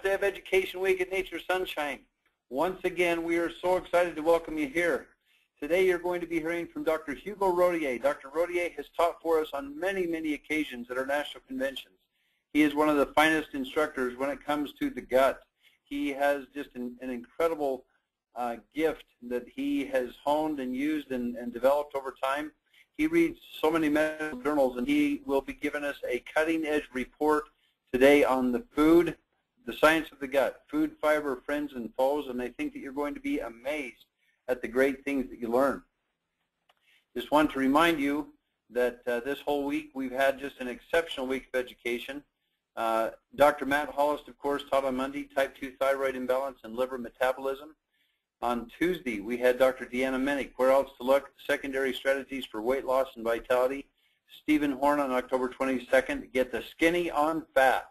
day of Education Week at Nature Sunshine. Once again, we are so excited to welcome you here. Today you're going to be hearing from Dr. Hugo Rottier. Dr. Rottier has taught for us on many, many occasions at our national conventions. He is one of the finest instructors when it comes to the gut. He has just an incredible gift that he has honed and used and developed over time. He reads so many medical journals, and he will be giving us a cutting-edge report today on the food, the science of the gut, food, fiber, friends, and foes, and I think that you're going to be amazed at the great things that you learn. Just want to remind you that this whole week we've had just an exceptional week of education. Dr. Matt Hollis, of course, taught on Monday type 2 thyroid imbalance and liver metabolism. On Tuesday, we had Dr. Deanna Menick, Where Else to Look, Secondary Strategies for Weight Loss and Vitality. Stephen Horn on October 22nd, Get the Skinny on Fats.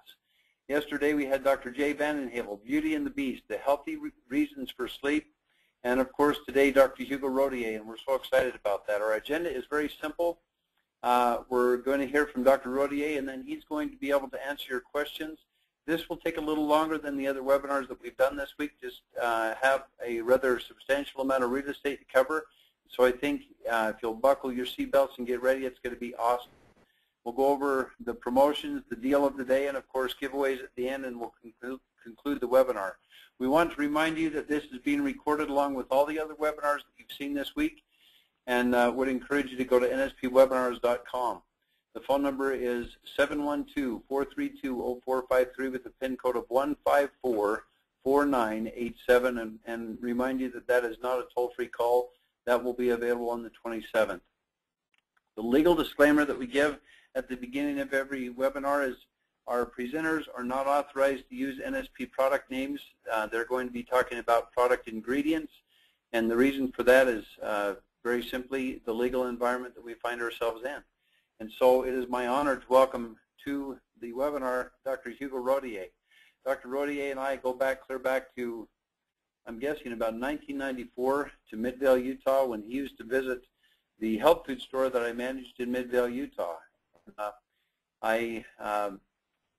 Yesterday, we had Dr. Jay Vandenhavel, Beauty and the Beast, The Healthy Reasons for Sleep. And, of course, today, Dr. Hugo Rottier, and we're so excited about that. Our agenda is very simple. We're going to hear from Dr. Rottier, and then he's going to be able to answer your questions. This will take a little longer than the other webinars that we've done this week. Just have a rather substantial amount of real estate to cover. So I think if you'll buckle your seatbelts and get ready, it's going to be awesome. We'll go over the promotions, the deal of the day, and of course giveaways at the end, and we'll conclude the webinar. We want to remind you that this is being recorded along with all the other webinars that you've seen this week, and would encourage you to go to nspwebinars.com. The phone number is 712-432-0453 with a PIN code of 1544987, and remind you that that is not a toll-free call. That will be available on the 27th. The legal disclaimer that we give at the beginning of every webinar is our presenters are not authorized to use NSP product names. They're going to be talking about product ingredients, and the reason for that is very simply the legal environment that we find ourselves in. And so it is my honor to welcome to the webinar Dr. Hugo Rottier. Dr. Rottier and I go clear back to, I'm guessing, about 1994 to Midvale, Utah, when he used to visit the health food store that I managed in Midvale, Utah. I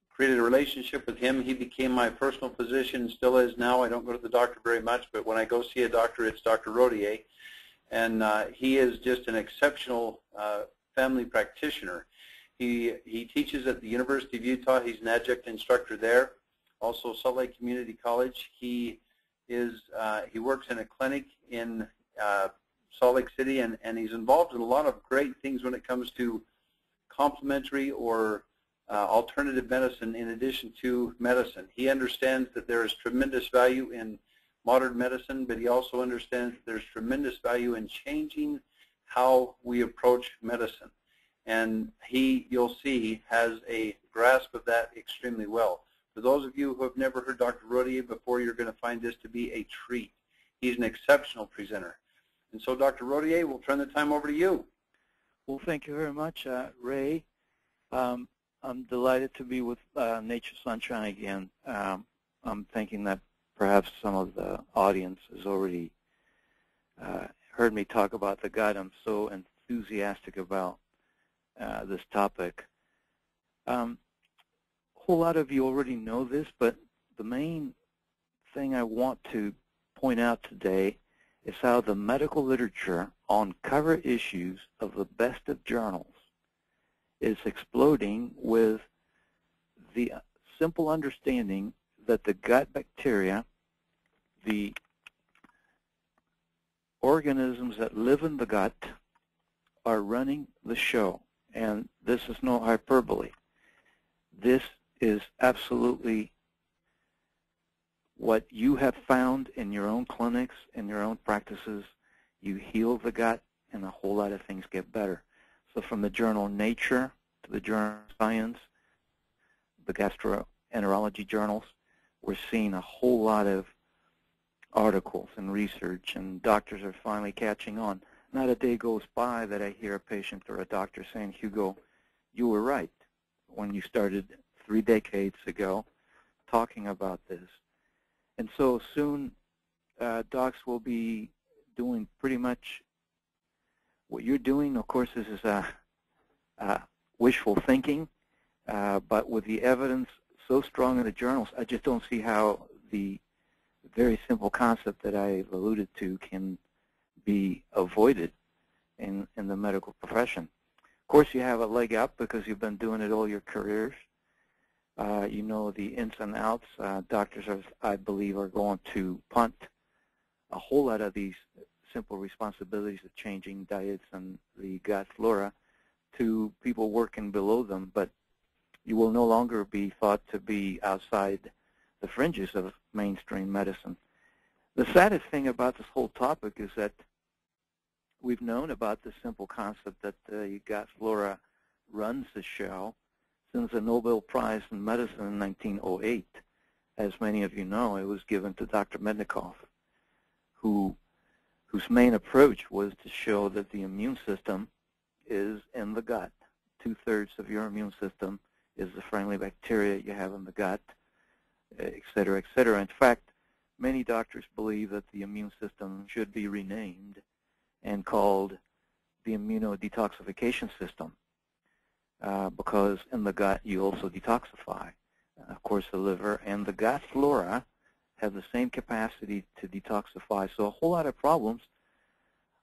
created a relationship with him. He became my personal physician, still is now. I don't go to the doctor very much, but when I go see a doctor, it's Dr. Rottier. And he is just an exceptional family practitioner. He teaches at the University of Utah. He's an adjunct instructor there. Also Salt Lake Community College. He works in a clinic in Salt Lake City, and he's involved in a lot of great things when it comes to complementary or alternative medicine in addition to medicine. He understands that there is tremendous value in modern medicine, but he also understands that there's tremendous value in changing how we approach medicine. And he, you'll see, has a grasp of that extremely well. For those of you who have never heard Dr. Rottier before, you're going to find this to be a treat. He's an exceptional presenter. And so, Dr. Rottier, we'll turn the time over to you. Well, thank you very much, Ray. I'm delighted to be with Nature Sunshine again. I'm thinking that perhaps some of the audience has already heard me talk about the gut. I'm so enthusiastic about this topic. A whole lot of you already know this, but the main thing I want to point out today is how the medical literature on cover issues of the best of journals is exploding with the simple understanding that the gut bacteria, the organisms that live in the gut, are running the show. And this is no hyperbole. This is absolutely what you have found in your own clinics, in your own practices. You heal the gut, and a whole lot of things get better. So from the journal Nature to the journal Science, the gastroenterology journals, we're seeing a whole lot of articles and research, and doctors are finally catching on. Not a day goes by that I hear a patient or a doctor saying, Hugo, you were right when you started 3 decades ago talking about this. And so soon docs will be doing pretty much what you're doing. Of course, this is wishful thinking, but with the evidence so strong in the journals, I just don't see how the very simple concept that I've alluded to can be avoided in the medical profession. Of course, you have a leg up because you've been doing it all your careers. You know the ins and outs. Doctors, I believe, are going to punt a whole lot of these simple responsibilities of changing diets and the gut flora to people working below them, but you will no longer be thought to be outside the fringes of mainstream medicine. The saddest thing about this whole topic is that we've known about the simple concept that the gut flora runs the show since the Nobel Prize in Medicine in 1908. As many of you know, it was given to Dr. Mednikov, whose main approach was to show that the immune system is in the gut. 2/3 of your immune system is the friendly bacteria you have in the gut, et cetera, et cetera. In fact, many doctors believe that the immune system should be renamed and called the immunodetoxification system because in the gut you also detoxify. Of course, the liver and the gut flora have the same capacity to detoxify. So a whole lot of problems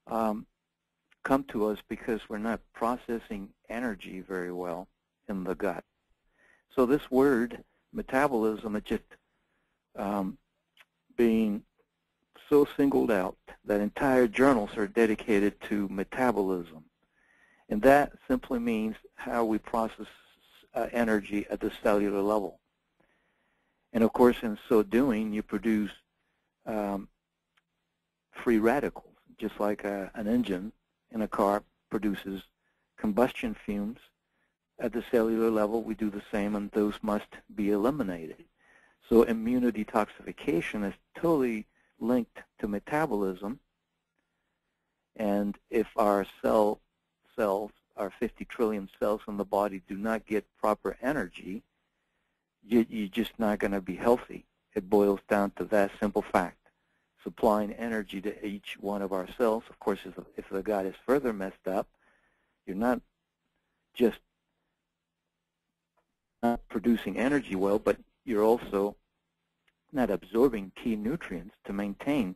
come to us because we're not processing energy very well in the gut. So this word, metabolism, is just being so singled out that entire journals are dedicated to metabolism. And that simply means how we process energy at the cellular level. And of course, in so doing, you produce free radicals, just like an engine in a car produces combustion fumes. At the cellular level, we do the same, and those must be eliminated. So immunodetoxification is totally linked to metabolism. And if our cells, our 50 trillion cells in the body, do not get proper energy, you're just not going to be healthy. It boils down to that simple fact. Supplying energy to each one of our cells. Of course, if the gut is further messed up, you're not just not producing energy well, but you're also not absorbing key nutrients to maintain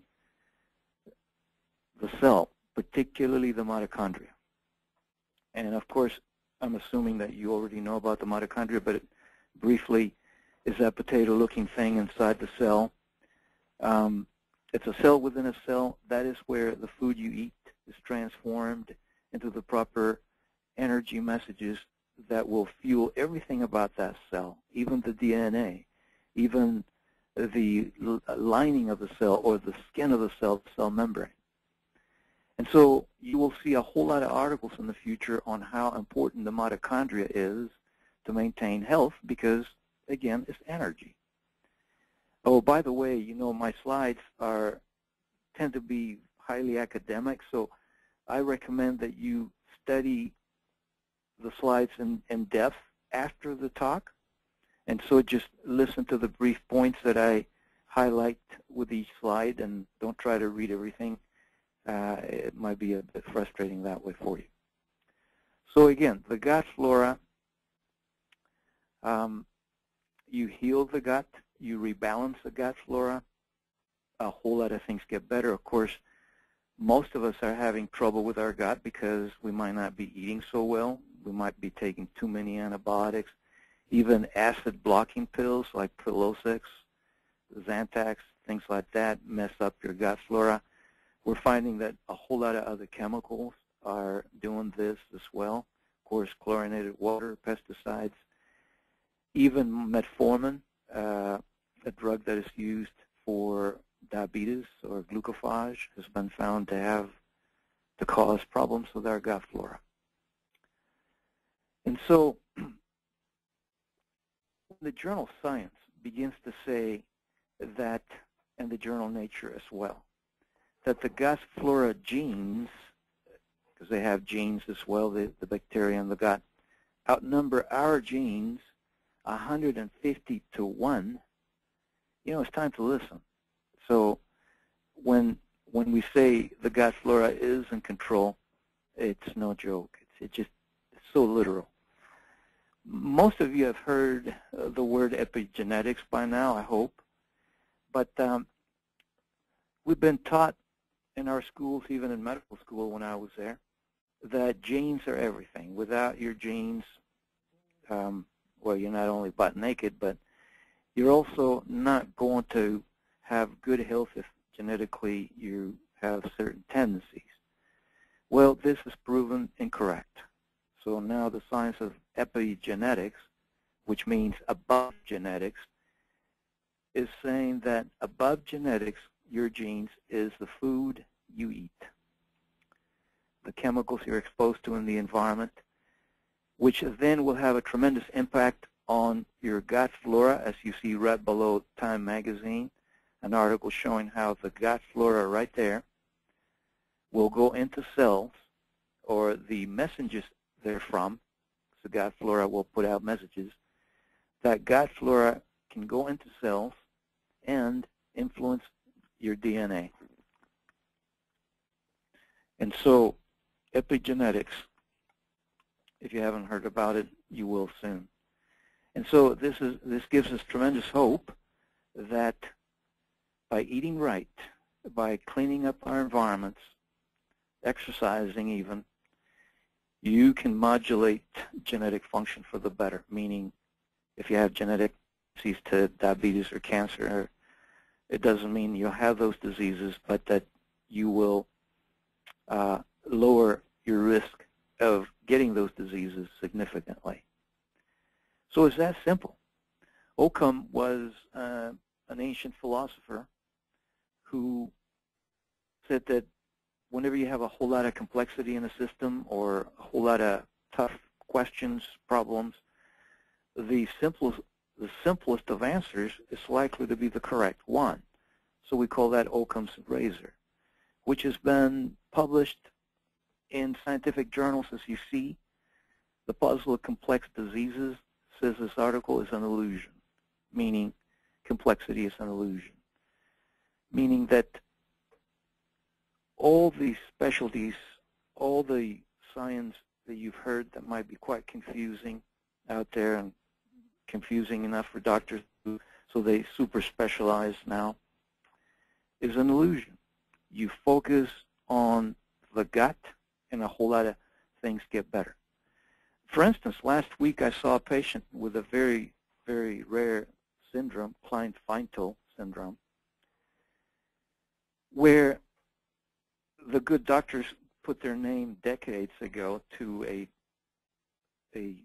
the cell, particularly the mitochondria. And of course, I'm assuming that you already know about the mitochondria, but briefly, is that potato-looking thing inside the cell. It's a cell within a cell. That is where the food you eat is transformed into the proper energy messages that will fuel everything about that cell, even the DNA, even the lining of the cell or the skin of the cell membrane. And so you will see a whole lot of articles in the future on how important the mitochondria is to maintain health because, again, it's energy. Oh, by the way, you know, my slides tend to be highly academic, so I recommend that you study the slides in depth after the talk. And so just listen to the brief points that I highlight with each slide and don't try to read everything. It might be a bit frustrating that way for you. So again, the gut flora, you heal the gut, you rebalance the gut flora, a whole lot of things get better. Of course, most of us are having trouble with our gut because we might not be eating so well. We might be taking too many antibiotics. Even acid-blocking pills like Prilosec, Zantac, things like that mess up your gut flora. We're finding that a whole lot of other chemicals are doing this as well. Of course, chlorinated water, pesticides, even metformin, a drug that is used for diabetes or glucophage, has been found to cause problems with our gut flora. And so when the journal Science begins to say that, and the journal Nature as well, that the gut flora genes, because they have genes as well, the bacteria in the gut, outnumber our genes 150 to 1, you know, it's time to listen. So when we say the gut flora is in control, it's no joke. It's so literal. most of you have heard the word epigenetics by now, I hope. But we've been taught in our schools, even in medical school when I was there, that genes are everything. Without your genes, well, you're not only butt naked, but you're also not going to have good health if genetically you have certain tendencies. Well, this is proven incorrect. So now the science of epigenetics, which means above genetics, is saying that above genetics, your genes, is the food you eat, the chemicals you're exposed to in the environment, which then will have a tremendous impact on your gut flora, as you see right below Time magazine, an article showing how the gut flora right there will go into cells, or the messages therefrom, the gut flora will put out messages, that gut flora can go into cells and influence your DNA. And so epigenetics, if you haven't heard about it, you will soon. And so this gives us tremendous hope that by eating right, by cleaning up our environments, exercising even, you can modulate genetic function for the better, meaning if you have genetic disease to diabetes or cancer, it doesn't mean you'll have those diseases, but that you will lower your risk of getting those diseases significantly. So it's that simple. Occam was an ancient philosopher who said that whenever you have a whole lot of complexity in a system or a whole lot of tough questions, problems, the simplest of answers is likely to be the correct one. So we call that Occam's razor, which has been published in scientific journals, as you see. The puzzle of complex diseases, says this article, is an illusion, meaning complexity is an illusion, meaning that all these specialties, all the science that you've heard that might be quite confusing out there and confusing enough for doctors, so they super specialize now, is an illusion. You focus on the gut and a whole lot of things get better. For instance, last week I saw a patient with a very, very rare syndrome, Klinefelter syndrome, where the good doctors put their name decades ago to a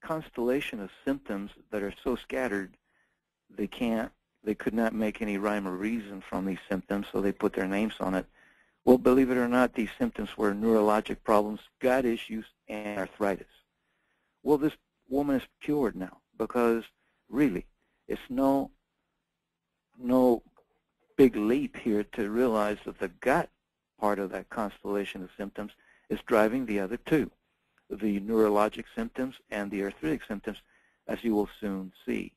constellation of symptoms that are so scattered they could not make any rhyme or reason from these symptoms, so they put their names on it. Well, believe it or not, these symptoms were neurologic problems, gut issues, and arthritis. Well, this woman is cured now because really it's no big leap here to realize that the gut part of that constellation of symptoms is driving the other two, the neurologic symptoms and the arthritic symptoms, as you will soon see.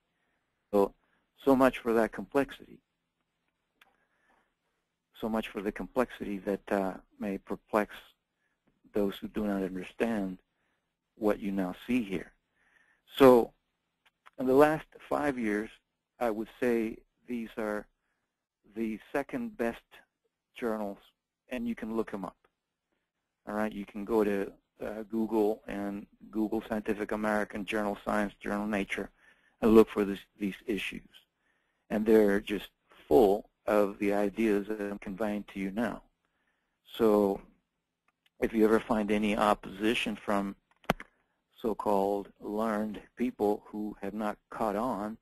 So much for that complexity. So much for the complexity that may perplex those who do not understand what you now see here. So in the last 5 years, I would say these are the second best journals, and you can look them up. All right, you can go to Google and Google Scientific American, Journal Science, Journal Nature, and look for these issues. And they're just full of the ideas that I'm conveying to you now. So if you ever find any opposition from so-called learned people who have not caught on,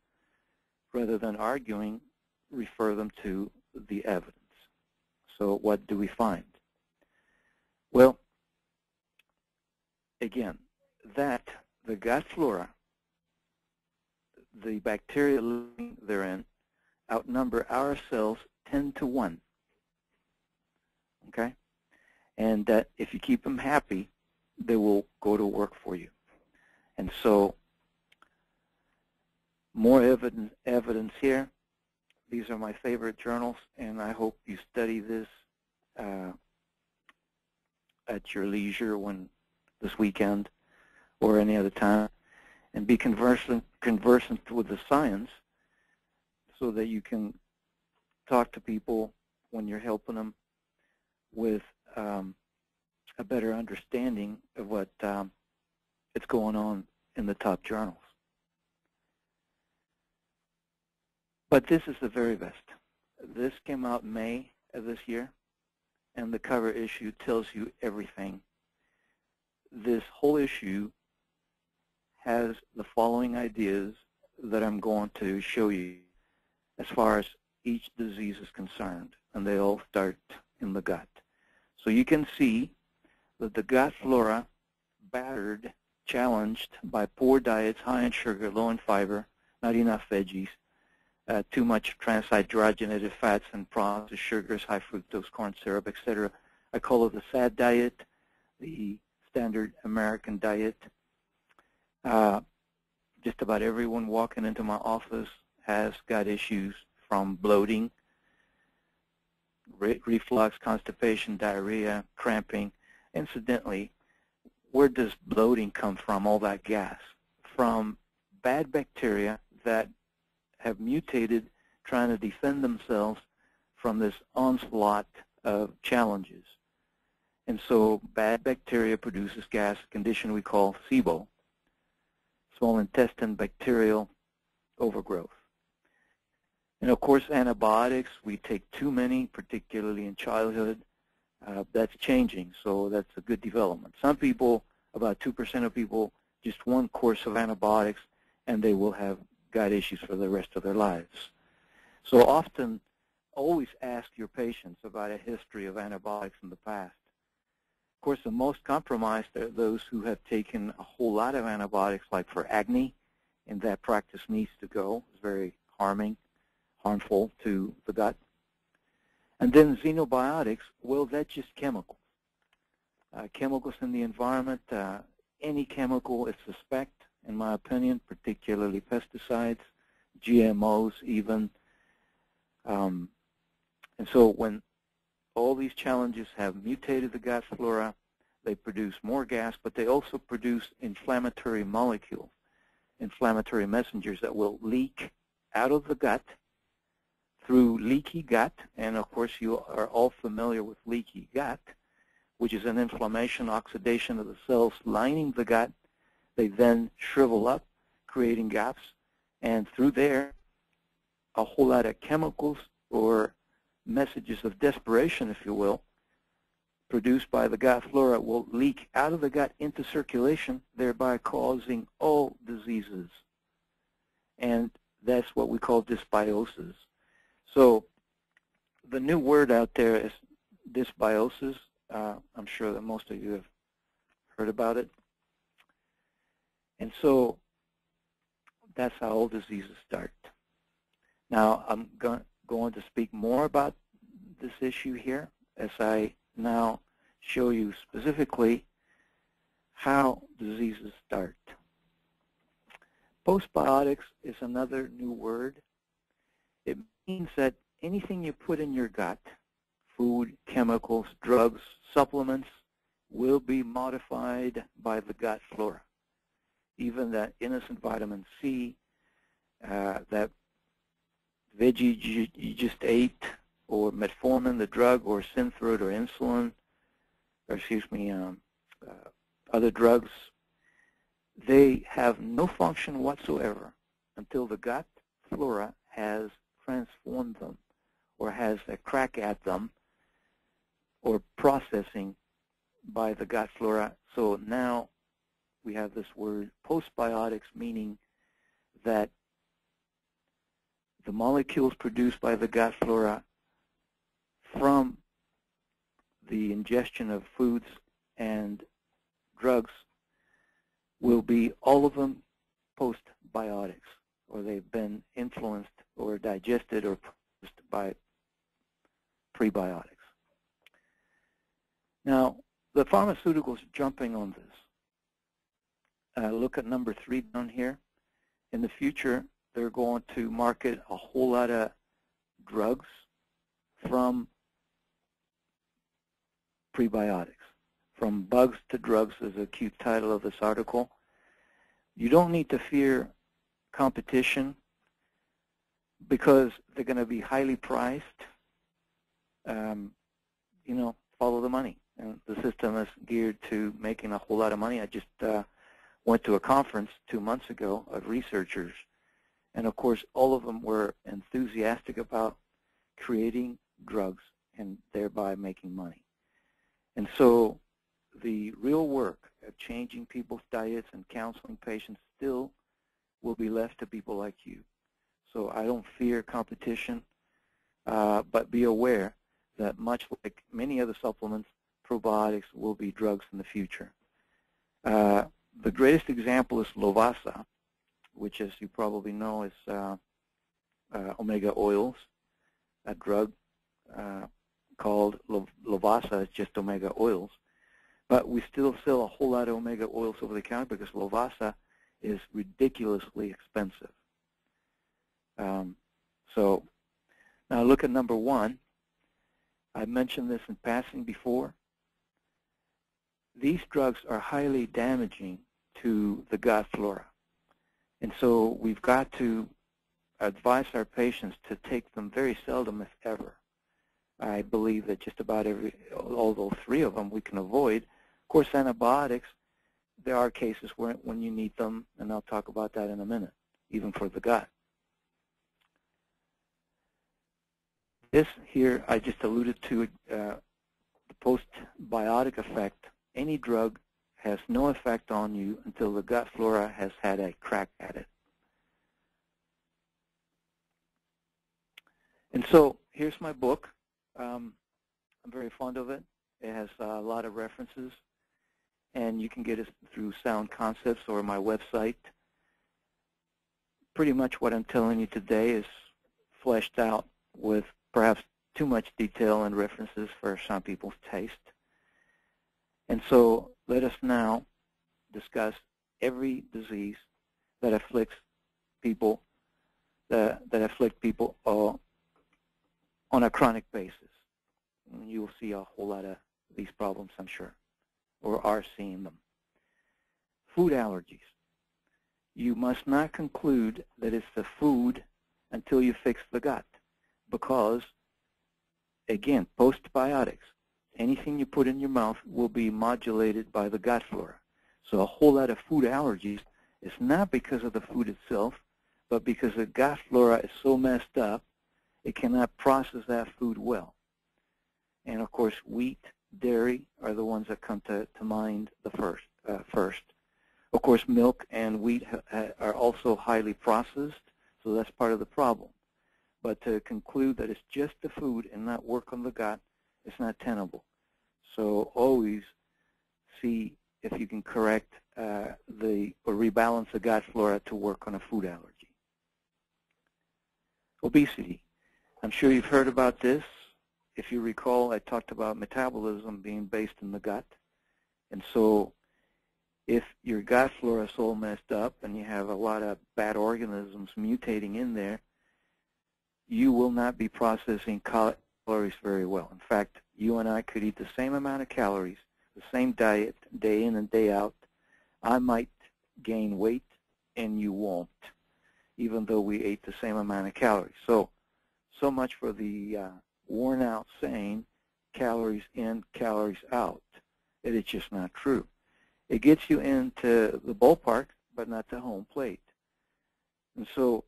rather than arguing, refer them to the evidence. So what do we find? Well, again, that the gut flora, the bacteria living therein, outnumber our cells 10 to 1. Okay? And that if you keep them happy, they will go to work for you. And so more evidence here. These are my favorite journals, and I hope you study this at your leisure this weekend or any other time. and be conversant with the science so that you can talk to people when you're helping them with a better understanding of what is going on in the top journals. But this is the very best. This came out in May of this year, and the cover issue tells you everything. This whole issue has the following ideas that I'm going to show you as far as each disease is concerned, and they all start in the gut. So you can see that the gut flora, battered, challenged by poor diets, high in sugar, low in fiber, not enough veggies, too much transhydrogenated fats and processed sugars, high fructose corn syrup, etc. I call it the SAD diet, the standard American diet. Just about everyone walking into my office has gut issues, from bloating, reflux, constipation, diarrhea, cramping. Incidentally, where does bloating come from, all that gas? From bad bacteria that have mutated trying to defend themselves from this onslaught of challenges. And so bad bacteria produces gas, a condition we call SIBO, small intestine bacterial overgrowth. And of course, antibiotics, we take too many, particularly in childhood. That's changing, so that's a good development. Some people, about 2% of people, just one course of antibiotics, and they will have gut issues for the rest of their lives. So often, always ask your patients about a history of antibiotics in the past. Of course, the most compromised are those who have taken a whole lot of antibiotics, like for acne, and that practice needs to go. It's very harmful to the gut. And then xenobiotics, well, that's just chemicals. Chemicals in the environment, any chemical is suspect, in my opinion, particularly pesticides, GMOs even. And so when all these challenges have mutated the gut flora, they produce more gas, but they also produce inflammatory molecules, inflammatory messengers that will leak out of the gut through leaky gut. And of course, you are all familiar with leaky gut, which is an inflammation, oxidation of the cells lining the gut. They then shrivel up, creating gaps, and through there, a whole lot of chemicals or messages of desperation, if you will, produced by the gut flora will leak out of the gut into circulation, thereby causing all diseases. And that's what we call dysbiosis. So the new word out there is dysbiosis. I'm sure that most of you have heard about it. And so that's how all diseases start. Now, I'm going to speak more about this issue here as I now show you specifically how diseases start. Postbiotics is another new word. It means that anything you put in your gut, food, chemicals, drugs, supplements, will be modified by the gut flora. Even that innocent vitamin C, that veggie you just ate, or metformin, the drug, or Synthroid, or insulin, or other drugs, they have no function whatsoever until the gut flora has transformed them or has a crack at them or processing by the gut flora. So now we have this word postbiotics, meaning that the molecules produced by the gut flora from the ingestion of foods and drugs will be all of them postbiotics, or they've been influenced or digested or processed by prebiotics. Now, the pharmaceuticals are jumping on this. Look at number 3 down here. In the future, they're going to market a whole lot of drugs from prebiotics. From bugs to drugs is a cute title of this article. You don't need to fear competition because they're going to be highly priced. You know, follow the money. And the system is geared to making a whole lot of money. I just went to a conference 2 months ago of researchers, and of course all of them were enthusiastic about creating drugs and thereby making money. And so the real work of changing people's diets and counseling patients still will be left to people like you. So I don't fear competition, but be aware that much like many other supplements, probiotics will be drugs in the future. The greatest example is Lovasa, which, as you probably know, is omega oils. A drug called Lovasa is just omega oils. But we still sell a whole lot of omega oils over the counter because Lovasa is ridiculously expensive. So now look at number 1. I mentioned this in passing before. These drugs are highly damaging to the gut flora. And so we've got to advise our patients to take them very seldom, if ever. I believe that just about all those 3 of them we can avoid. Of course, antibiotics, there are cases where when you need them, and I'll talk about that in a minute, even for the gut. This here, I just alluded to the postbiotic effect. Any drug has no effect on you until the gut flora has had a crack at it. And so here's my book. I'm very fond of it. It has a lot of references, and you can get it through Sound Concepts or my website. Pretty much what I'm telling you today is fleshed out with perhaps too much detail and references for some people's taste. And so let us now discuss every disease that afflicts people, that afflict people on a chronic basis. And you'll see a whole lot of these problems, I'm sure, or are seeing them. Food allergies. You must not conclude that it's the food until you fix the gut, because, again, postbiotics, anything you put in your mouth will be modulated by the gut flora. So a whole lot of food allergies is not because of the food itself, but because the gut flora is so messed up, it cannot process that food well. And of course, wheat, dairy are the ones that come to mind the first. Of course, milk and wheat are also highly processed, so that's part of the problem. But to conclude that it's just the food and not work on the gut, it's not tenable. So always see if you can correct or rebalance the gut flora to work on a food allergy. Obesity. I'm sure you've heard about this. If you recall, I talked about metabolism being based in the gut. And so if your gut flora is all messed up and you have a lot of bad organisms mutating in there, you will not be processing calories very well. In fact, you and I could eat the same amount of calories, the same diet, day in and day out. I might gain weight and you won't, even though we ate the same amount of calories. So much for the worn out saying, calories in, calories out. It is just not true. It gets you into the ballpark, but not the home plate. And so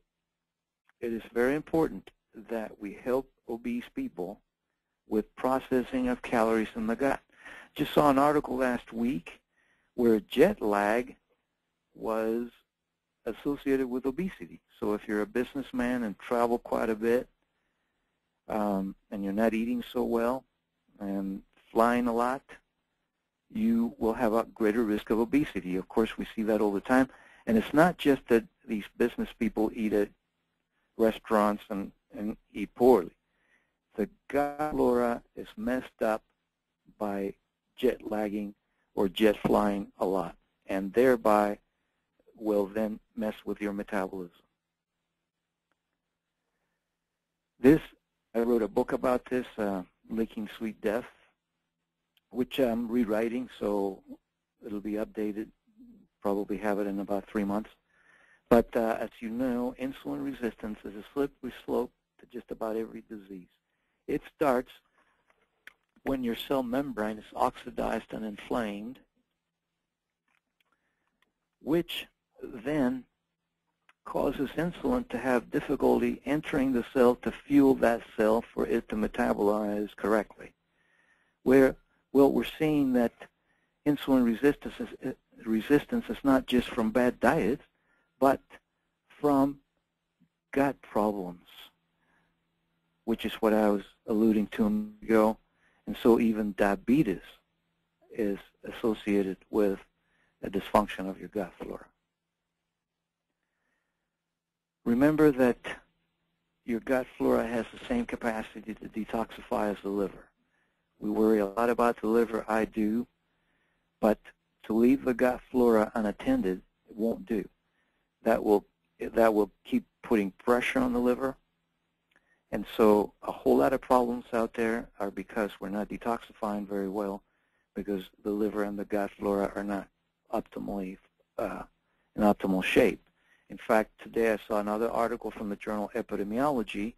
it is very important that we help obese people with processing of calories in the gut. Just saw an article last week where jet lag was associated with obesity. So if you're a businessman and travel quite a bit, and you're not eating so well and flying a lot, you will have a greater risk of obesity. Of course, we see that all the time. And it's not just that these business people eat at restaurants and eat poorly. The gut flora is messed up by jet lagging or jet flying a lot, and thereby will then mess with your metabolism. I wrote a book about this, Leaking Sweet Death, which I'm rewriting, so it'll be updated probably have it in about 3 months. But as you know, insulin resistance is a slippery slope to just about every disease. It starts when your cell membrane is oxidized and inflamed, which then causes insulin to have difficulty entering the cell to fuel that cell for it to metabolize correctly. We're seeing that insulin resistance is not just from bad diets, but from gut problems, which is what I was alluding to a minute ago. And so even diabetes is associated with a dysfunction of your gut flora. Remember that your gut flora has the same capacity to detoxify as the liver. We worry a lot about the liver, I do, but to leave the gut flora unattended, it won't do. That will keep putting pressure on the liver. And so a whole lot of problems out there are because we're not detoxifying very well, because the liver and the gut flora are not optimally in optimal shape. In fact, today I saw another article from the journal Epidemiology,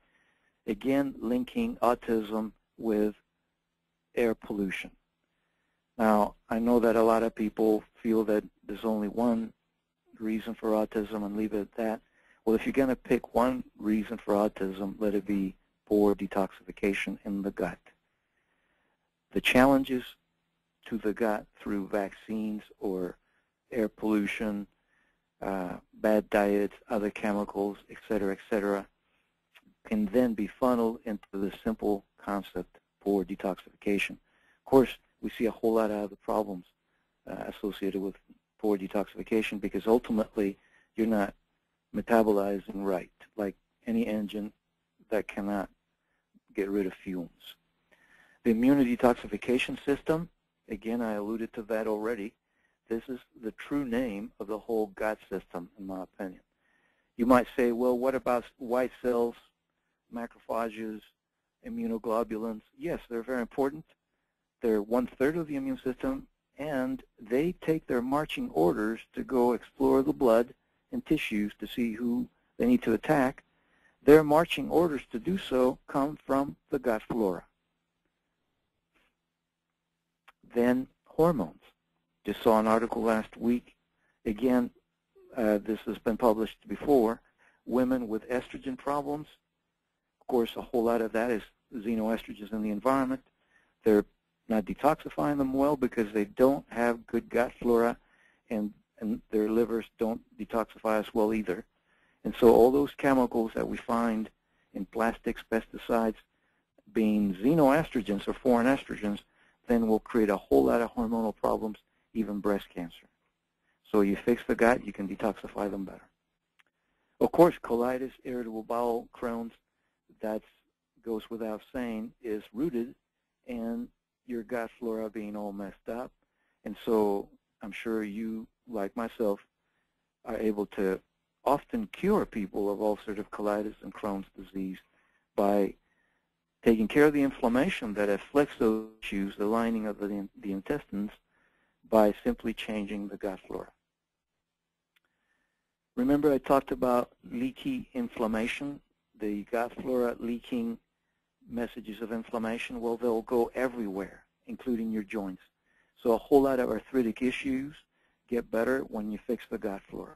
again linking autism with air pollution. Now, I know that a lot of people feel that there's only one reason for autism and leave it at that. Well, if you're going to pick one reason for autism, let it be poor detoxification in the gut. The challenges to the gut through vaccines or air pollution, bad diets, other chemicals, et cetera, can then be funneled into the simple concept for detoxification. Of course, we see a whole lot of other problems associated with poor detoxification, because ultimately you're not metabolizing right, like any engine that cannot get rid of fumes. The immune detoxification system, again, I alluded to that already. This is the true name of the whole gut system, in my opinion. You might say, well, what about white cells, macrophages, immunoglobulins? Yes, they're very important. They're 1/3 of the immune system, and they take their marching orders to go explore the blood and tissues to see who they need to attack. Their marching orders to do so come from the gut flora. Then hormones. Just saw an article last week. Again, this has been published before. Women with estrogen problems. Of course, a whole lot of that is xenoestrogens in the environment. They're not detoxifying them well because they don't have good gut flora, and their livers don't detoxify as well either. And so all those chemicals that we find in plastics, pesticides, being xenoestrogens or foreign estrogens, then will create a whole lot of hormonal problems, even breast cancer. So you fix the gut, you can detoxify them better. Of course, colitis, irritable bowel, Crohn's, that goes without saying, is rooted in your gut flora being all messed up. And so I'm sure you, like myself, are able to often cure people of ulcerative colitis and Crohn's disease by taking care of the inflammation that afflicts those tissues, the lining of the intestines, by simply changing the gut flora. Remember I talked about leaky inflammation, the gut flora leaking messages of inflammation? Well, they'll go everywhere, including your joints. So a whole lot of arthritic issues get better when you fix the gut flora.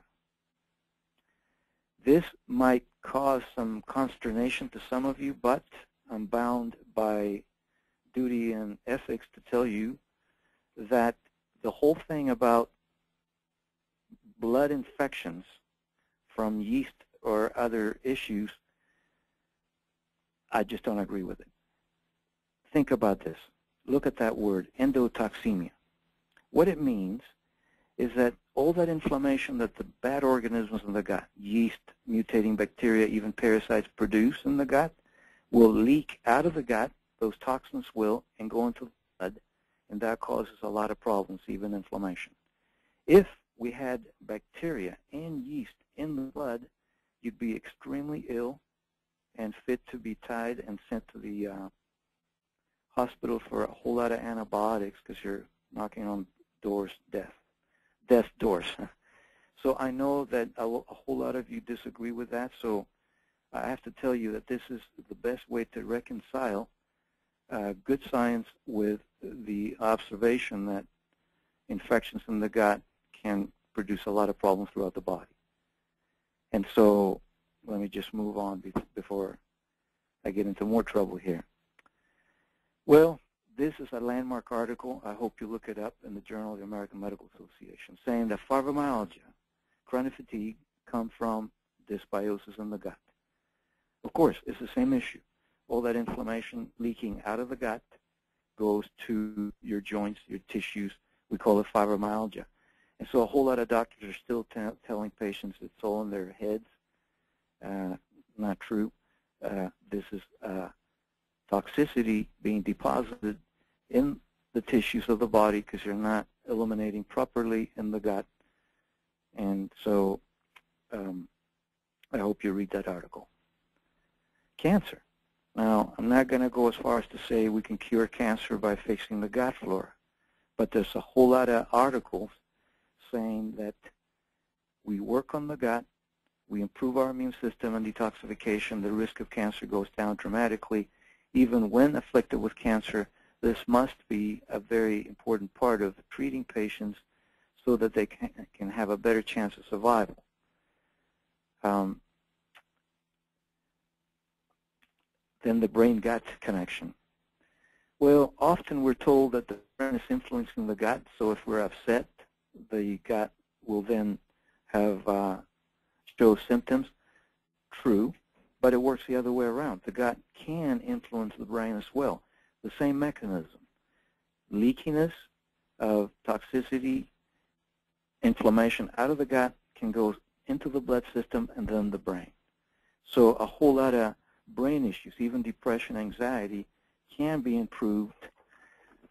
This might cause some consternation to some of you, but I'm bound by duty and ethics to tell you that the whole thing about blood infections from yeast or other issues, I just don't agree with it. Think about this. Look at that word, endotoxemia. What it means is that all that inflammation that the bad organisms in the gut, yeast, mutating bacteria, even parasites produce in the gut, will leak out of the gut, those toxins will, and go into the blood, and that causes a lot of problems, even inflammation. If we had bacteria and yeast in the blood, you'd be extremely ill and fit to be tied and sent to the hospital for a whole lot of antibiotics because you're knocking on doors death. death doors. So I know that a whole lot of you disagree with that, so I have to tell you that this is the best way to reconcile good science with the observation that infections in the gut can produce a lot of problems throughout the body. And so let me just move on before I get into more trouble here. Well, this is a landmark article. I hope you look it up in the Journal of the American Medical Association, saying that fibromyalgia, chronic fatigue, come from dysbiosis in the gut. Of course, it's the same issue. All that inflammation leaking out of the gut goes to your joints, your tissues. We call it fibromyalgia. And so a whole lot of doctors are still telling patients it's all in their heads. Not true. This is toxicity being deposited in the tissues of the body because you're not eliminating properly in the gut. And so I hope you read that article. Cancer. Now, I'm not going to go as far as to say we can cure cancer by fixing the gut flora, but there's a whole lot of articles saying that we work on the gut, we improve our immune system and detoxification, the risk of cancer goes down dramatically. Even when afflicted with cancer, this must be a very important part of treating patients so that they can have a better chance of survival. Then the brain-gut connection. Well, often we're told that the brain is influencing the gut, so if we're upset, the gut will then have show symptoms. True, but it works the other way around. The gut can influence the brain as well. The same mechanism. Leakiness of toxicity, inflammation out of the gut can go into the blood system and then the brain. So a whole lot of brain issues, even depression, anxiety, can be improved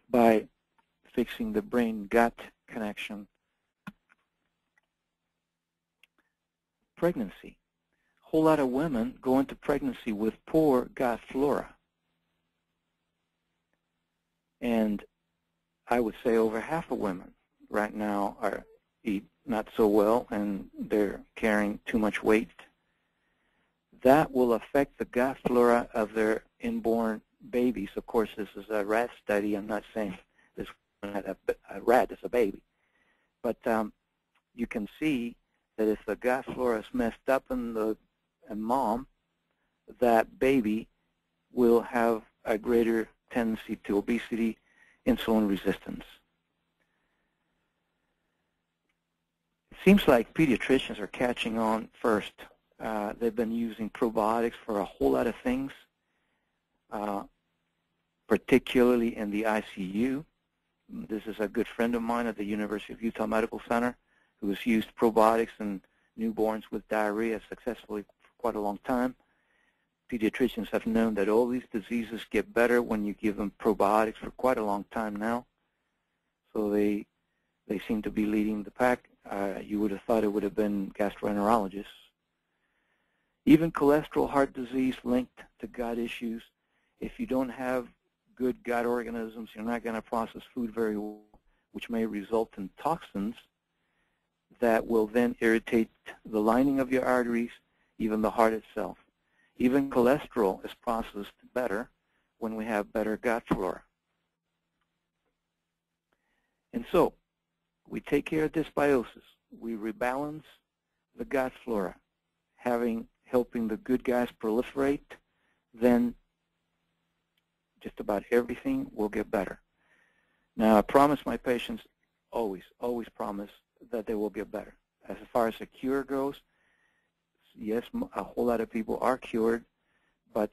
by fixing the brain-gut connection. Pregnancy. A whole lot of women go into pregnancy with poor gut flora. And I would say over half of women right now eat not so well and they're carrying too much weight. That will affect the gut flora of their inborn babies. Of course, this is a rat study. I'm not saying this had a rat as a baby. But you can see that if the gut flora is messed up in mom, that baby will have a greater tendency to obesity, insulin resistance. It seems like pediatricians are catching on first. They've been using probiotics for a whole lot of things, particularly in the ICU. This is a good friend of mine at the University of Utah Medical Center who has used probiotics in newborns with diarrhea successfully for quite a long time. Pediatricians have known that all these diseases get better when you give them probiotics for quite a long time now. So they seem to be leading the pack. You would have thought it would have been gastroenterologists. Even cholesterol, heart disease linked to gut issues. If you don't have good gut organisms, you're not going to process food very well, which may result in toxins that will then irritate the lining of your arteries, even the heart itself. Even cholesterol is processed better when we have better gut flora. And so we take care of dysbiosis. We rebalance the gut flora, helping the good guys proliferate, then just about everything will get better. Now, I promise my patients, always promise that they will get better. As far as a cure goes, yes, a whole lot of people are cured, but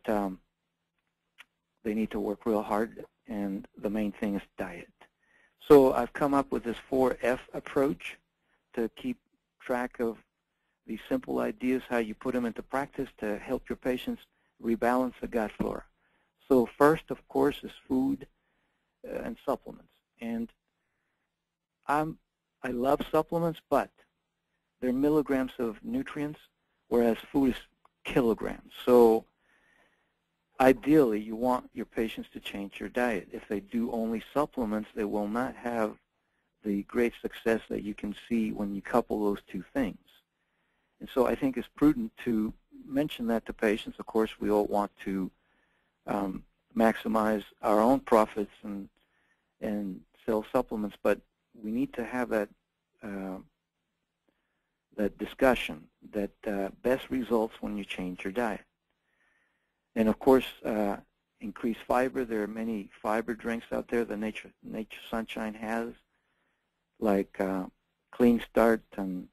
they need to work real hard, and the main thing is diet. So I've come up with this 4F approach to keep track of these simple ideas, how you put them into practice to help your patients rebalance the gut flora. So first, of course, is food and supplements. And I love supplements, but they're milligrams of nutrients, whereas food is kilograms. So ideally, you want your patients to change your diet. If they do only supplements, they will not have the great success that you can see when you couple those two things. And so I think it's prudent to mention that to patients. Of course, we all want to maximize our own profits and sell supplements, but we need to have that that discussion that best results when you change your diet. And of course, increase fiber. There are many fiber drinks out there that Nature Sunshine has, like Clean Start and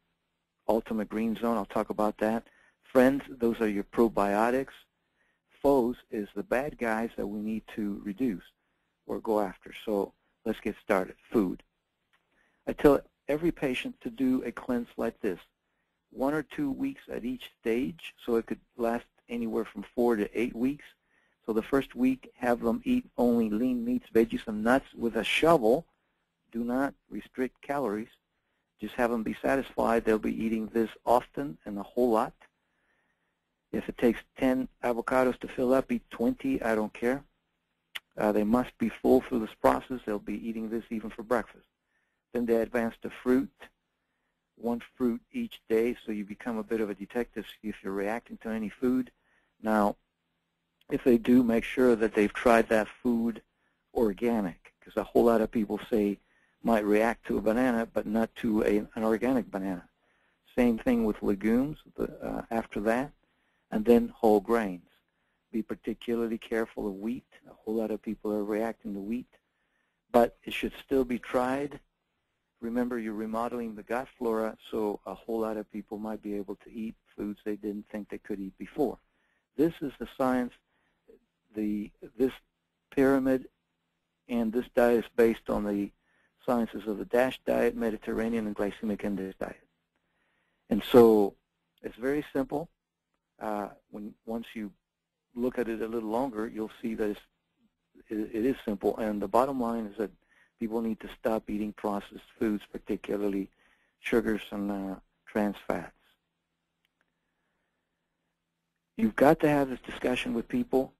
Ultimate Green Zone. I'll talk about that. Friends, those are your probiotics. Foes is the bad guys that we need to reduce or go after. So let's get started. Food. I tell every patient to do a cleanse like this, 1 or 2 weeks at each stage, so it could last anywhere from 4 to 8 weeks. So the first week, have them eat only lean meats, veggies, and nuts with a shovel. Do not restrict calories. Just have them be satisfied. They'll be eating this often and a whole lot. If it takes 10 avocados to fill up, eat 20. I don't care. They must be full through this process. They'll be eating this even for breakfast. Then they advance to fruit, 1 fruit each day, so you become a bit of a detective, see if you're reacting to any food. Now, if they do, make sure that they've tried that food organic, because a whole lot of people say might react to a banana, but not to an organic banana. Same thing with legumes after that, and then whole grains. Be particularly careful of wheat. A whole lot of people are reacting to wheat, but it should still be tried. Remember, you're remodeling the gut flora, so a whole lot of people might be able to eat foods they didn't think they could eat before. This is the science. This pyramid and this diet is based on the sciences of the DASH diet, Mediterranean, and glycemic index diet. And so it's very simple. Once you look at it a little longer, you'll see that it is simple. And the bottom line is that people need to stop eating processed foods, particularly sugars and trans fats. You've got to have this discussion with people.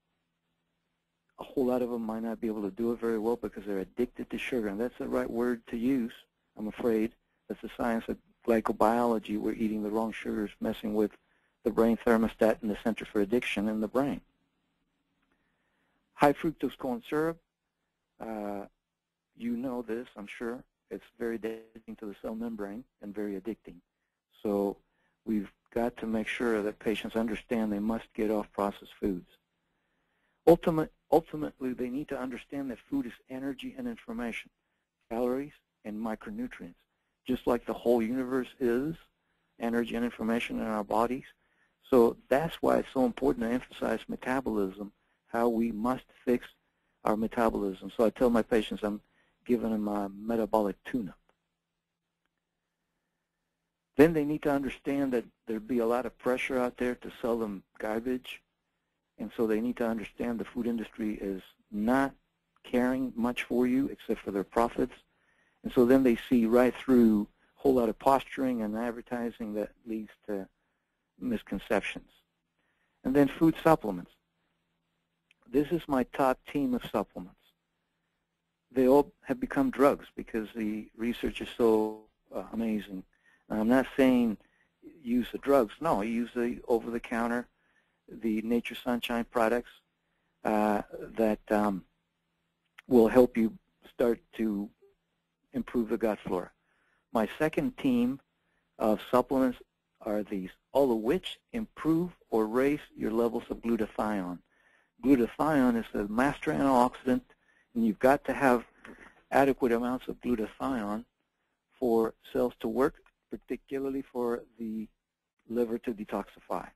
A whole lot of them might not be able to do it very well because they're addicted to sugar, and that's the right word to use, I'm afraid. That's the science of glycobiology. We're eating the wrong sugars, messing with the brain thermostat and the center for addiction in the brain. High fructose corn syrup, you know this, I'm sure. It's very damaging to the cell membrane and very addicting. So we've got to make sure that patients understand they must get off processed foods. Ultimately, they need to understand that food is energy and information, calories and micronutrients, just like the whole universe is energy and information in our bodies. So that's why it's so important to emphasize metabolism, how we must fix our metabolism. So I tell my patients I'm giving them a metabolic tune-up. Then they need to understand that there'd be a lot of pressure out there to sell them garbage. And so they need to understand the food industry is not caring much for you except for their profits. And so then they see right through a whole lot of posturing and advertising that leads to misconceptions. And then food supplements. This is my top team of supplements. They all have become drugs because the research is so amazing. I'm not saying use the drugs. No, use the over-the-counter, the Nature Sunshine products that will help you start to improve the gut flora. My second team of supplements are these, all of which improve or raise your levels of glutathione. Glutathione is the master antioxidant, and you've got to have adequate amounts of glutathione for cells to work, particularly for the liver to detoxify.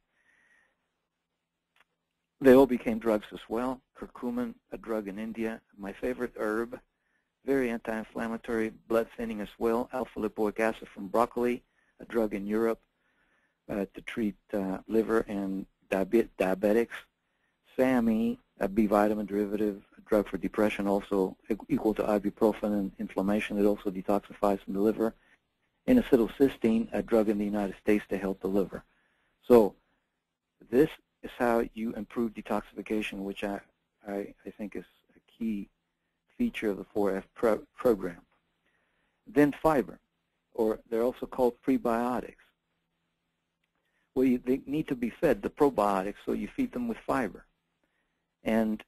They all became drugs as well. Curcumin, a drug in India. My favorite herb, very anti-inflammatory, blood thinning as well. Alpha-lipoic acid from broccoli, a drug in Europe to treat liver and diabetics. SAMe, a B vitamin derivative, a drug for depression, also equal to ibuprofen and inflammation. It also detoxifies from the liver. And acetylcysteine, a drug in the United States to help the liver. So this is how you improve detoxification, which I think is a key feature of the 4F program. Then fiber, or they're also called prebiotics. Well, they need to be fed, the probiotics, so you feed them with fiber. And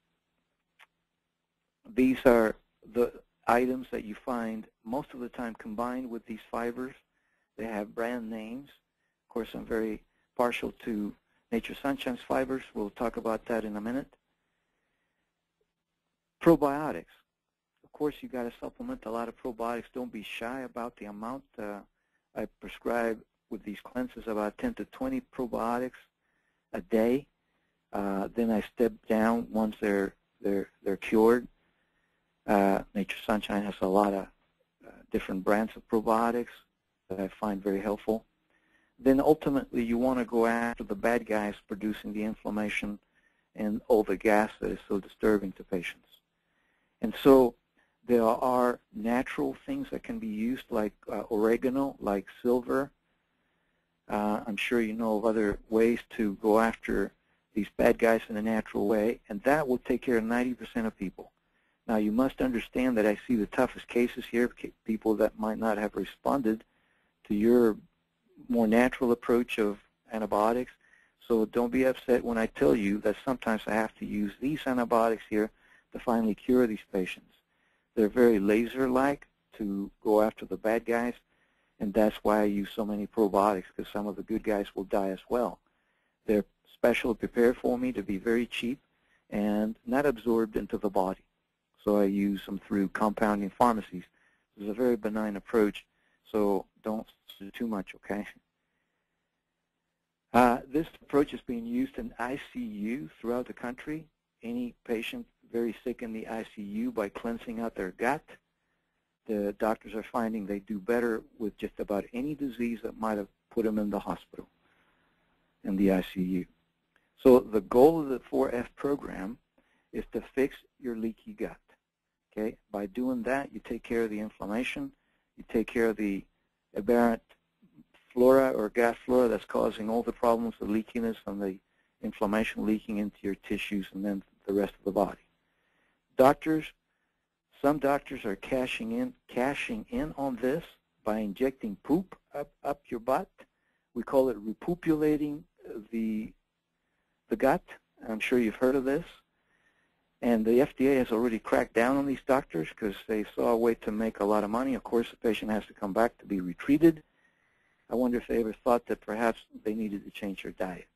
these are the items that you find most of the time combined with these fibers. They have brand names. Of course, I'm very partial to Nature's Sunshine's fibers. We'll talk about that in a minute. Probiotics. Of course, you got to supplement a lot of probiotics. Don't be shy about the amount. I prescribe with these cleanses about 10 to 20 probiotics a day. Then I step down once they're cured. Nature's Sunshine has a lot of different brands of probiotics that I find very helpful. Then ultimately you want to go after the bad guys producing the inflammation and all the gas that is so disturbing to patients. And so there are natural things that can be used like oregano, like silver. I'm sure you know of other ways to go after these bad guys in a natural way, and that will take care of 90% of people. Now, you must understand that I see the toughest cases here, people that might not have responded to your more natural approach of antibiotics. So don't be upset when I tell you that sometimes I have to use these antibiotics here to finally cure these patients. They're very laser-like to go after the bad guys, and that's why I use so many probiotics, because some of the good guys will die as well. They're specially prepared for me to be very cheap and not absorbed into the body. So I use them through compounding pharmacies. It's a very benign approach, so don't do too much, okay? This approach is being used in ICU throughout the country. Any patient very sick in the ICU, by cleansing out their gut, the doctors are finding they do better with just about any disease that might have put them in the hospital, in the ICU. So the goal of the 4F program is to fix your leaky gut. Okay? By doing that, you take care of the inflammation, you take care of the aberrant flora or gut flora that's causing all the problems, the leakiness and the inflammation leaking into your tissues and then the rest of the body. Doctors, some doctors are cashing in on this by injecting poop up your butt. We call it repopulating the gut. I'm sure you've heard of this. And the FDA has already cracked down on these doctors because they saw a way to make a lot of money. Of course, the patient has to come back to be retreated. I wonder if they ever thought that perhaps they needed to change their diet.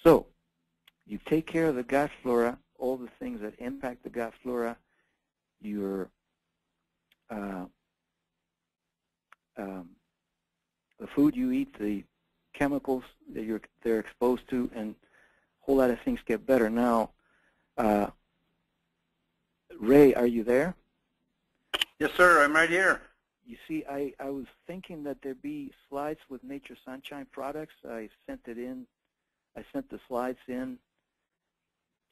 So you take care of the gut flora, all the things that impact the gut flora, your the food you eat, the chemicals that they're exposed to, and a whole lot of things get better. Now, Ray, are you there? Yes, sir. I'm right here. You see, I was thinking that there'd be slides with Nature's Sunshine products. I sent it in. I sent the slides in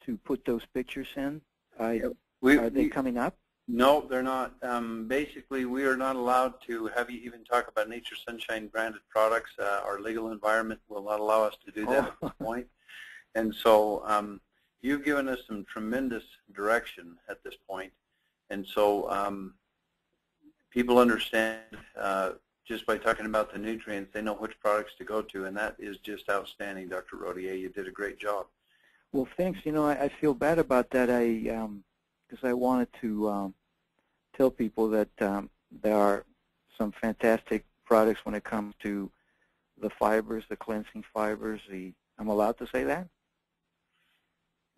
to put those pictures in. Are they coming up? No, they're not. Basically, we are not allowed to have you even talk about Nature's Sunshine branded products. Our legal environment will not allow us to do that at this point. And so you've given us some tremendous direction at this point. And so people understand just by talking about the nutrients, they know which products to go to, and that is just outstanding, Dr. Rodier. You did a great job. Well, thanks. You know, I feel bad about that. Because I wanted to tell people that there are some fantastic products when it comes to the fibers, the cleansing fibers. I'm allowed to say that?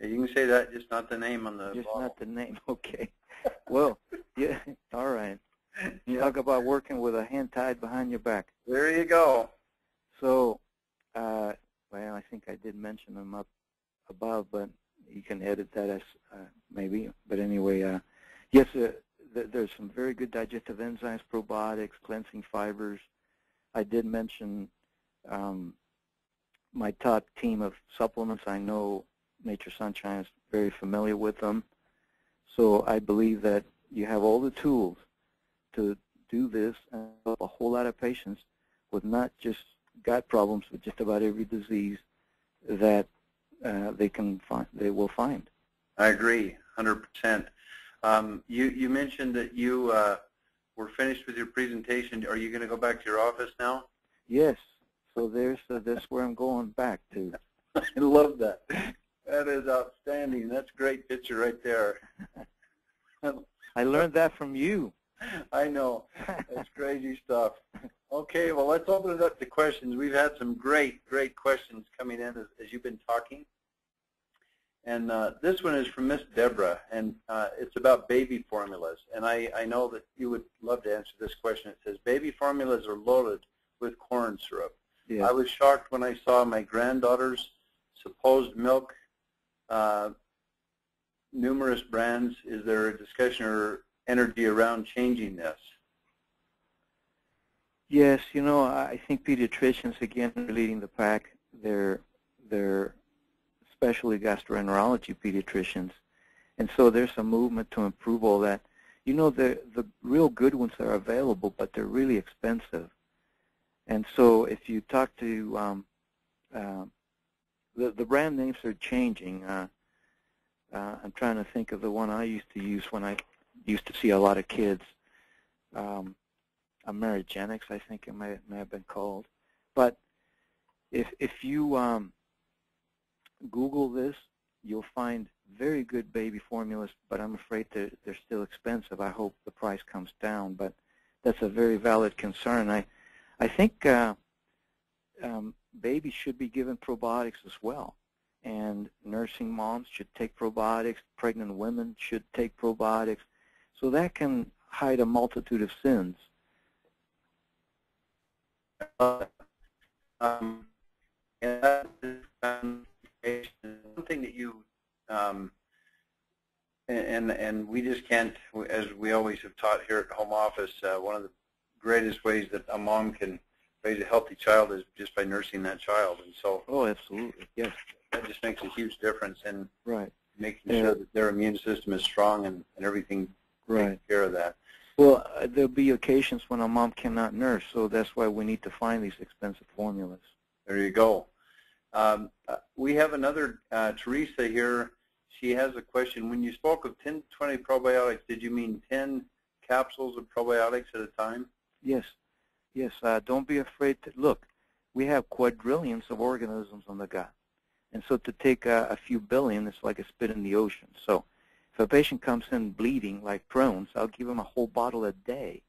Yeah, you can say that, just not the name on the Just bottle. not the name. Okay. Well, yeah. All right. Yep. Talk about working with a hand tied behind your back. There you go. So, well, I think I did mention them up above, but you can edit that as maybe. But anyway, yes, there's some very good digestive enzymes, probiotics, cleansing fibers. I did mention my top team of supplements. I know Nature's Sunshine is very familiar with them. So I believe that you have all the tools to do this and help a whole lot of patients with not just gut problems, but just about every disease that they will find. I agree, 100%. You mentioned that you were finished with your presentation. Are you going to go back to your office now? Yes. So that's where I'm going back to. I love that. That is outstanding. That's a great picture right there. I learned that from you. I know. That's crazy stuff. Okay, well, let's open it up to questions. We've had some great questions coming in as you've been talking. And this one is from Miss Deborah, and it's about baby formulas. And I know that you would love to answer this question. It says, baby formulas are loaded with corn syrup. Yes. I was shocked when I saw my granddaughter's supposed milk, numerous brands. Is there a discussion or energy around changing this? Yes, you know, I think pediatricians, again, are leading the pack. They're especially gastroenterology pediatricians. And so there's a movement to improve all that. You know, the real good ones are available, but they're really expensive. And so if you talk to, the brand names are changing. I'm trying to think of the one I used to use when I used to see a lot of kids. Amerigenics, I think it may have been called. But if you Google this, you'll find very good baby formulas, but I'm afraid they're still expensive. I hope the price comes down, but that's a very valid concern. I think babies should be given probiotics as well, and nursing moms should take probiotics. Pregnant women should take probiotics, so that can hide a multitude of sins. And that is something that you and we just can't, as we always have taught here at home office, one of the greatest ways that a mom can raise a healthy child is just by nursing that child. And so, oh, absolutely, yes, that just makes a huge difference in right. making sure that their immune system is strong and everything right. takes care of that. Well, there'll be occasions when a mom cannot nurse, so that's why we need to find these expensive formulas. There you go. We have another, Teresa here. She has a question. When you spoke of 10 to 20 probiotics, did you mean 10 capsules of probiotics at a time? Yes. Yes. Don't be afraid to look. We have quadrillions of organisms in the gut. And so to take a few billion, it's like a spit in the ocean. So if a patient comes in bleeding like Crohn's, I'll give them a whole bottle a day.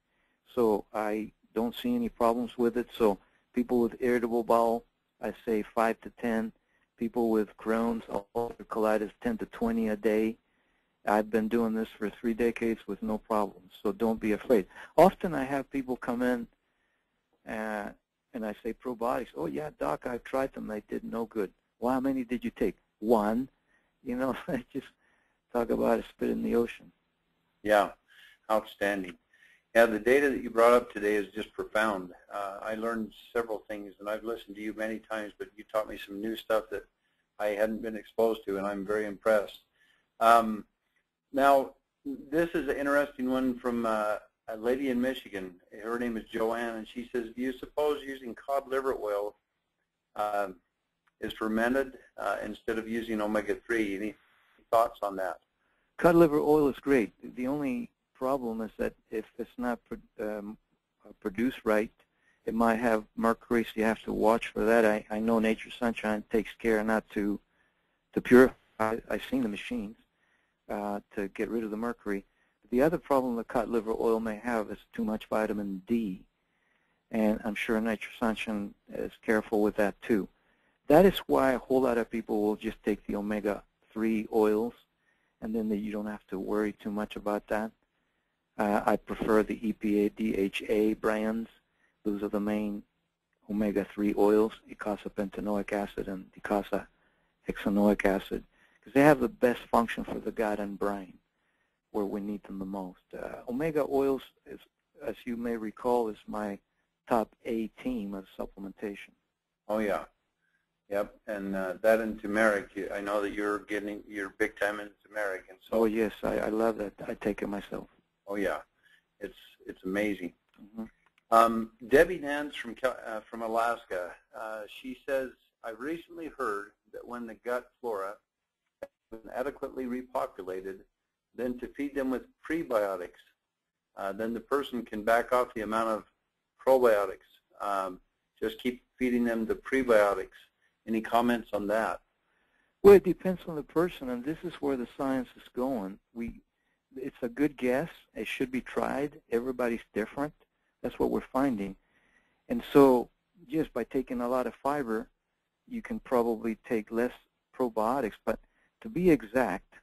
So I don't see any problems with it. So people with irritable bowel, I say 5 to 10. People with Crohn's, ulcerative colitis, 10 to 20 a day. I've been doing this for 3 decades with no problems, so don't be afraid. Often I have people come in and I say probiotics. Oh, yeah, doc, I've tried them. They did no good. Well, how many did you take? 1. You know, just talk about a spit in the ocean. Yeah, outstanding. Yeah, the data that you brought up today is just profound. I learned several things, and I've listened to you many times, but you taught me some new stuff that I hadn't been exposed to, and I'm very impressed. Now, this is an interesting one from a lady in Michigan. Her name is Joanne, and she says, do you suppose using cod liver oil is fermented instead of using omega-3? Any thoughts on that? Cod liver oil is great. The only problem is that if it's not produced right, it might have mercury, so you have to watch for that. I know Nature's Sunshine takes care not to purify. I've seen the machines to get rid of the mercury. The other problem that cod liver oil may have is too much vitamin D, and I'm sure Nature's Sunshine is careful with that too. That is why a whole lot of people will just take the omega-3 oils, and then you don't have to worry too much about that. I prefer the EPA DHA brands. Those are the main omega-3 oils, eicosapentaenoic acid and docosahexaenoic acid, because they have the best function for the gut and brain where we need them the most. Omega oils, as you may recall, is my top A team of supplementation. Oh, yeah. Yep, and that and turmeric, I know that you're big time into turmeric. And so, oh, yes, I love that. I take it myself. Oh, yeah. It's amazing. Mm-hmm. Debbie Nance from Alaska, she says, I've recently heard that when the gut flora has been adequately repopulated, then to feed them with prebiotics. Then the person can back off the amount of probiotics. Just keep feeding them the prebiotics. Any comments on that? Well, it depends on the person, and this is where the science is going. It's a good guess. It should be tried. Everybody's different. That's what we're finding. And so just by taking a lot of fiber, you can probably take less probiotics. But to be exact,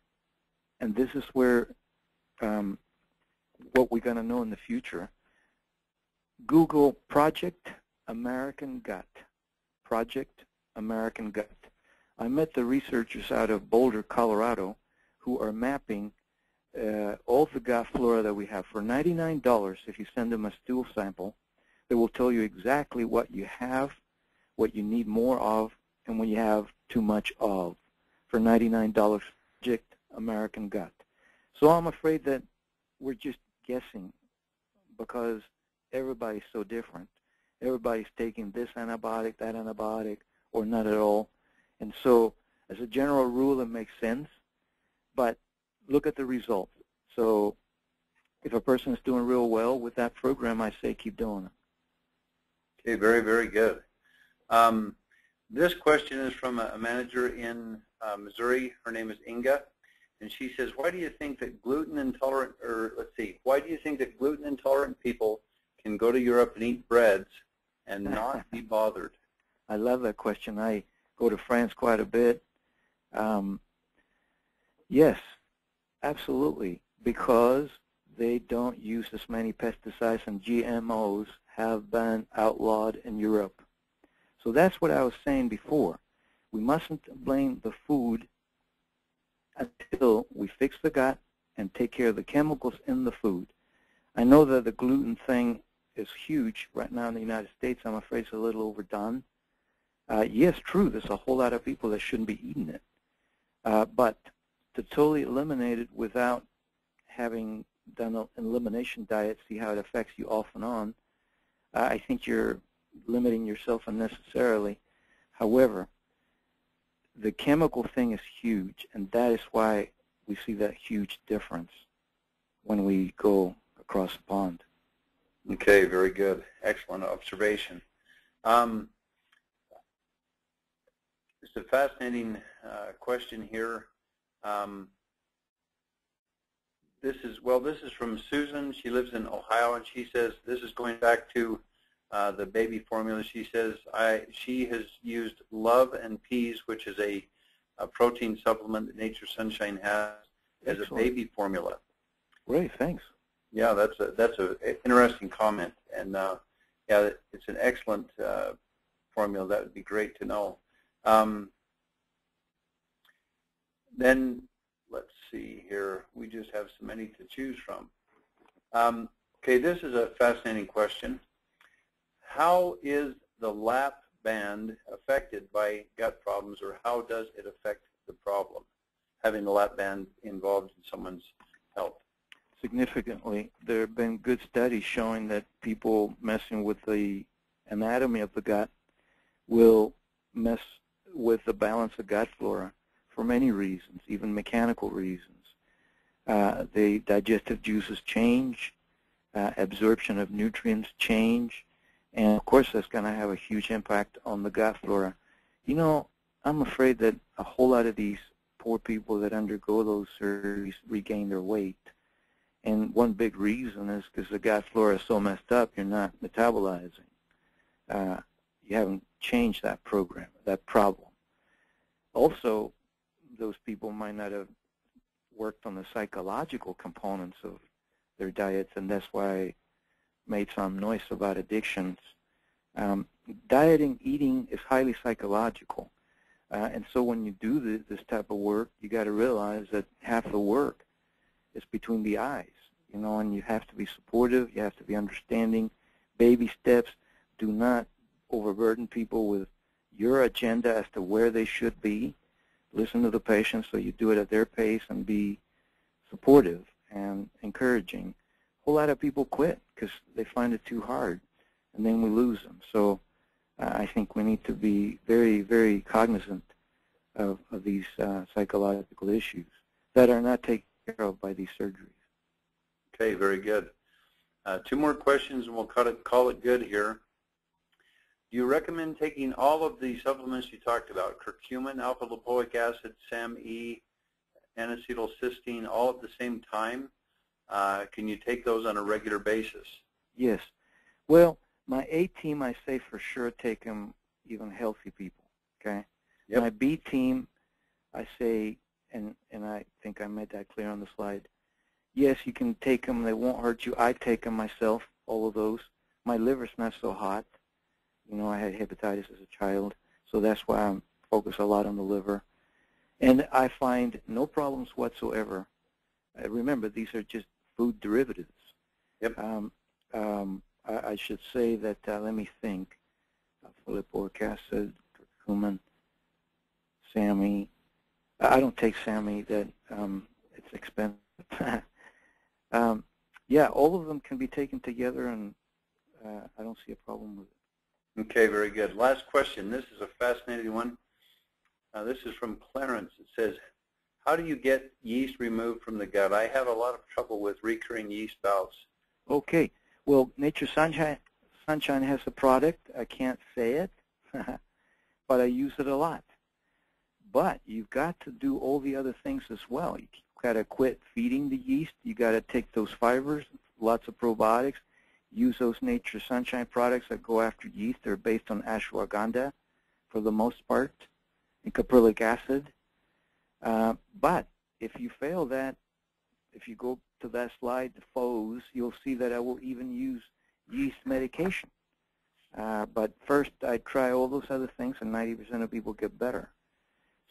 and this is where what we're going to know in the future, Google Project American Gut. Project American Gut. I met the researchers out of Boulder, Colorado, who are mapping all the gut flora that we have. For $99, if you send them a stool sample, they will tell you exactly what you have, what you need more of, and what you have too much of. For $99, Project American Gut. So I'm afraid that we're just guessing because everybody's so different. Everybody's taking this antibiotic, that antibiotic, or not at all. And so as a general rule, it makes sense. But look at the results. So if a person is doing real well with that program, I say keep doing it. Okay, very, very good. This question is from a manager in Missouri. Her name is Inga. And she says, why do you think that gluten intolerant, why do you think that gluten intolerant people can go to Europe and eat breads and not be bothered? I love that question. I go to France quite a bit. Yes, absolutely, because they don't use as many pesticides, and GMOs have been outlawed in Europe. So that's what I was saying before. We mustn't blame the food until we fix the gut and take care of the chemicals in the food. I know that the gluten thing is huge right now in the United States. I'm afraid it's a little overdone. Yes, true, there's a whole lot of people that shouldn't be eating it. But to totally eliminate it without having done an elimination diet, see how it affects you off and on, I think you're limiting yourself unnecessarily. However, the chemical thing is huge, and that is why we see that huge difference when we go across the pond. Okay, very good. Excellent observation. It's a fascinating question here. This is from Susan. She lives in Ohio, and she says, this is going back to the baby formula. She says she has used Love and Peas, which is a protein supplement that Nature's Sunshine has, as a baby formula. Great, thanks. Yeah, that's a interesting comment, and yeah, it's an excellent formula. That would be great to know. Then let's see here. We just have so many to choose from. Okay, this is a fascinating question. How is the lap band affected by gut problems, or how does it affect the problem, having the lap band involved in someone's health? Significantly. There have been good studies showing that people messing with the anatomy of the gut will mess with the balance of gut flora for many reasons, even mechanical reasons. The digestive juices change, absorption of nutrients change, and of course that's going to have a huge impact on the gut flora. You know, I'm afraid that a whole lot of these poor people that undergo those surgeries regain their weight. And one big reason is because the gut flora is so messed up, you're not metabolizing. You haven't changed that program, that problem. Also, those people might not have worked on the psychological components of their diets, and that's why I made some noise about addictions. Dieting, eating is highly psychological. And so when you do this type of work, you got to realize that half the work is between the eyes, you know, and you have to be supportive, you have to be understanding, baby steps. Do not overburden people with your agenda as to where they should be. Listen to the patient so you do it at their pace and be supportive and encouraging. A whole lot of people quit because they find it too hard, and then we lose them. So I think we need to be very, very cognizant of these psychological issues that are not care of by these surgeries. Okay, very good. 2 more questions and we'll call it good here. Do you recommend taking all of the supplements you talked about, curcumin, alpha-lipoic acid, SAM-E, N-acetylcysteine, all at the same time? Can you take those on a regular basis? Yes. Well, my A team, I say for sure take them, even healthy people, okay? Yep. My B team, I say, and I think I made that clear on the slide, yes, you can take them. They won't hurt you. I take them myself, all of those. My liver's not so hot. You know, I had hepatitis as a child, so that's why I focus a lot on the liver. And I find no problems whatsoever. Remember, these are just food derivatives. Yep. I should say that, let me think, alpha-lipoic acid, curcumin, SAM-E. I don't take SAM-E, that it's expensive. Yeah, all of them can be taken together, and I don't see a problem with it. Okay, very good. Last question. This is a fascinating one. This is from Clarence. It says, how do you get yeast removed from the gut? I have a lot of trouble with recurring yeast bouts. Okay. Well, Nature Sunshine has a product. I can't say it, but I use it a lot. But you've got to do all the other things as well. You've got to quit feeding the yeast. You've got to take those fibers, lots of probiotics, use those Nature Sunshine products that go after yeast. They're based on ashwagandha for the most part, and caprylic acid. But if you fail that, if you go to that slide, the FOS, you'll see that I will even use yeast medication. But first, I try all those other things, and 90% of people get better.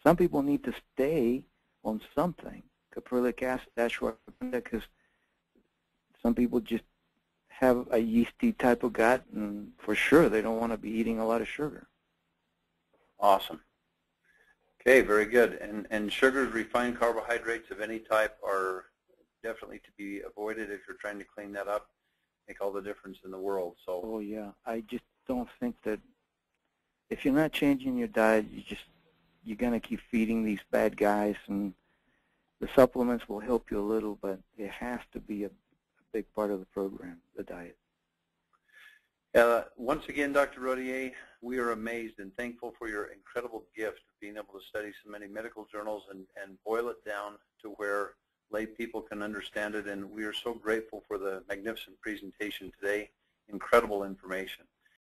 Some people need to stay on something, caprylic acid, ashwagandha, because some people just have a yeasty type of gut, and for sure they don't want to be eating a lot of sugar. Awesome. Okay, very good. And sugars, refined carbohydrates of any type are definitely to be avoided if you're trying to clean that up. Make all the difference in the world. So. Oh yeah, I just don't think that if you're not changing your diet, you're going to keep feeding these bad guys, and the supplements will help you a little, but it has to be a big part of the program, the diet. Once again, Dr. Rodier, we are amazed and thankful for your incredible gift of being able to study so many medical journals and boil it down to where lay people can understand it, and we are so grateful for the magnificent presentation today. Incredible information.